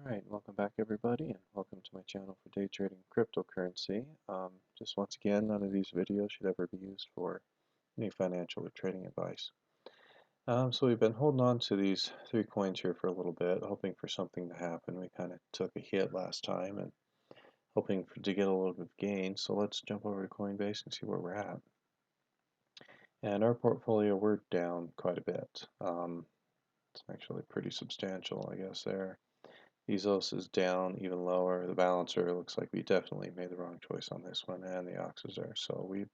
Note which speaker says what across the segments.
Speaker 1: Alright, welcome back everybody, and welcome to my channel for day trading cryptocurrency. Just once again, none of these videos should ever be used for any financial or trading advice. So we've been holding on to these three coins here for a little bit, hoping for something to happen. We kind of took a hit last time and hoping to get a little bit of gain. So let's jump over to Coinbase and see where we're at. And our portfolio, we're down quite a bit. It's actually pretty substantial, I guess, there. Tezos is down even lower. The balancer looks like we definitely made the wrong choice on this one, and the ox is there. So we've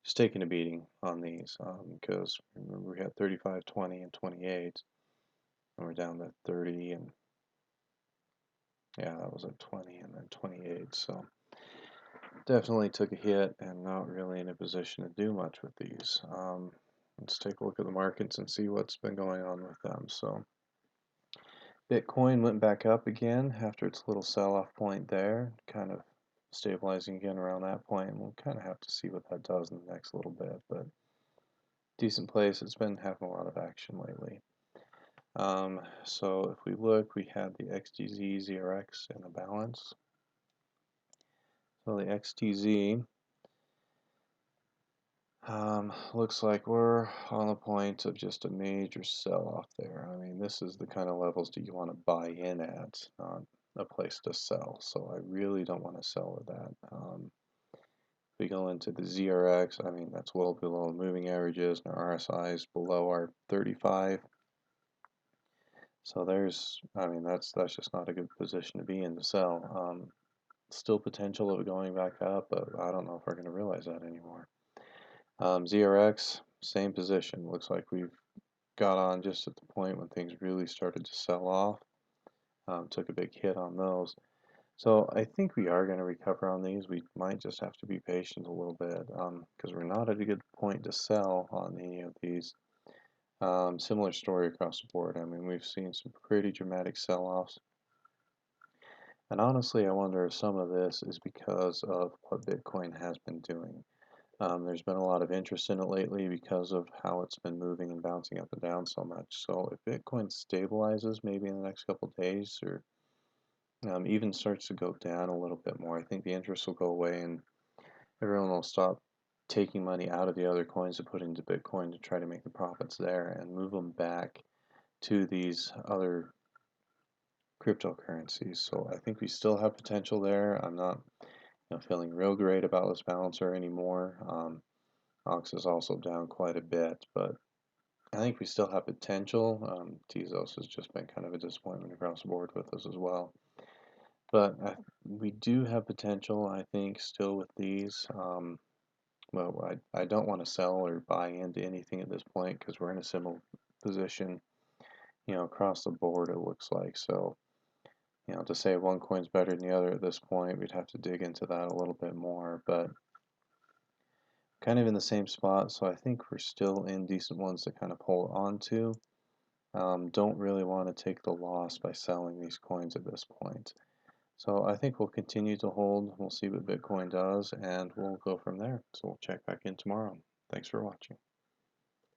Speaker 1: just taken a beating on these because remember we had 35, 20, and 28, and we're down to 30, and yeah, that was at 20 and then 28. So definitely took a hit and not really in a position to do much with these. Let's take a look at the markets and see what's been going on with them. So Bitcoin went back up again after its little sell-off point there, kind of stabilizing again around that point, and we'll kind of have to see what that does in the next little bit, but decent place. It's been having a lot of action lately. So if we look, we had the XTZ ZRX in the balance. So the XTZ looks like we're on the point of just a major sell-off there. I mean, this is the kind of levels that you want to buy in at, not a place to sell. So I really don't want to sell at that. If we go into the ZRX, I mean, that's well below the moving averages, and our RSI is below our 35. So I mean, that's just not a good position to be in to sell. Still potential of it going back up, but I don't know if we're going to realize that anymore. ZRX, same position. Looks like we've got on just at the point when things really started to sell off. Took a big hit on those. So I think we are going to recover on these. We might just have to be patient a little bit because we're not at a good point to sell on any of these. Similar story across the board. I mean, we've seen some pretty dramatic sell-offs. And honestly, I wonder if some of this is because of what Bitcoin has been doing. There's been a lot of interest in it lately because of how it's been moving and bouncing up and down so much. So if Bitcoin stabilizes maybe in the next couple of days or even starts to go down a little bit more, I think the interest will go away and everyone will stop taking money out of the other coins to put into Bitcoin to try to make the profits there and move them back to these other cryptocurrencies. So I think we still have potential there. I'm not feeling real great about this balancer anymore. Ox is also down quite a bit, but I think we still have potential. Tezos has just been kind of a disappointment across the board with us as well. But we do have potential, I think, still with these. Well, I don't want to sell or buy into anything at this point because we're in a similar position, across the board it looks like. So, to say one coin's better than the other at this point, we'd have to dig into that a little bit more. But kind of in the same spot, so I think we're still in decent ones to kind of hold on to. Don't really want to take the loss by selling these coins at this point. So I think we'll continue to hold. We'll see what Bitcoin does, and we'll go from there. So we'll check back in tomorrow. Thanks for watching.